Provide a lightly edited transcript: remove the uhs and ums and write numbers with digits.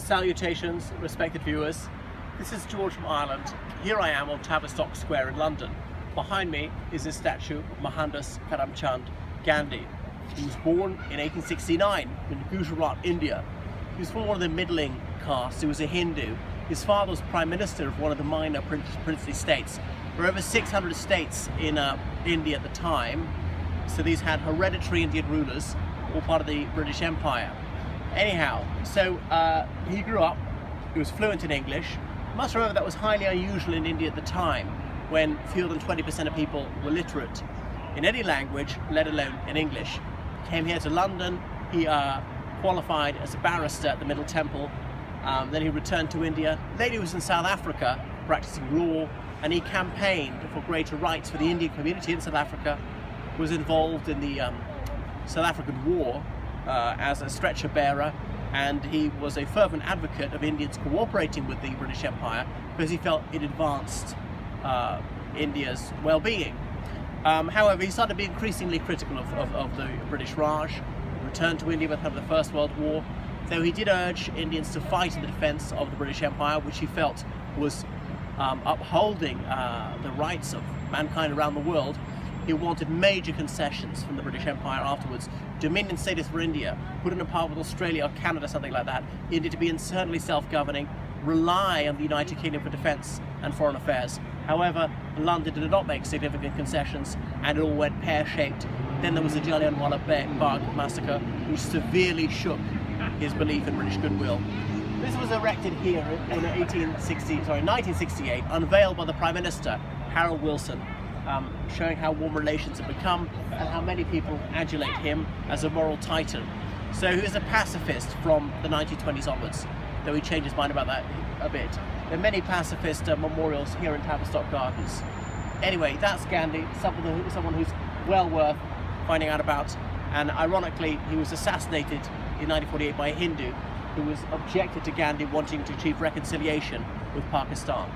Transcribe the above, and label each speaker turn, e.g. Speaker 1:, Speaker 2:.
Speaker 1: Salutations, respected viewers. This is George from Ireland. Here I am on Tavistock Square in London. Behind me is a statue of Mohandas Karamchand Gandhi. He was born in 1869 in Gujarat, India. He was from one of the middling castes. He was a Hindu. His father was Prime Minister of one of the minor princely states. There were over 600 states in India at the time, so these had hereditary Indian rulers, all part of the British Empire. Anyhow, so he grew up, he was fluent in English. You must remember that was highly unusual in India at the time, when fewer than 20% of people were literate in any language, let alone in English. Came here to London, he qualified as a barrister at the Middle Temple, then he returned to India. Later he was in South Africa practicing law, and he campaigned for greater rights for the Indian community in South Africa, was involved in the South African War as a stretcher bearer, and he was a fervent advocate of Indians cooperating with the British Empire because he felt it advanced India's well-being. However, he started to be increasingly critical of the British Raj, returned to India with the First World War, though he did urge Indians to fight in the defence of the British Empire, which he felt was upholding the rights of mankind around the world. He wanted major concessions from the British Empire afterwards. Dominion status for India, put in a par with Australia or Canada, something like that. India to be internally self-governing, rely on the United Kingdom for defence and foreign affairs. However, London did not make significant concessions, and it all went pear-shaped. Then there was the Jallianwala Bagh massacre, which severely shook his belief in British goodwill. This was erected here in 1968, unveiled by the Prime Minister, Harold Wilson, showing how warm relations have become and how many people adulate him as a moral titan. So he was a pacifist from the 1920s onwards, though he changed his mind about that a bit. There are many pacifist memorials here in Tavistock Gardens. Anyway, that's Gandhi, someone who's well worth finding out about, and ironically he was assassinated in 1948 by a Hindu who was objected to Gandhi wanting to achieve reconciliation with Pakistan.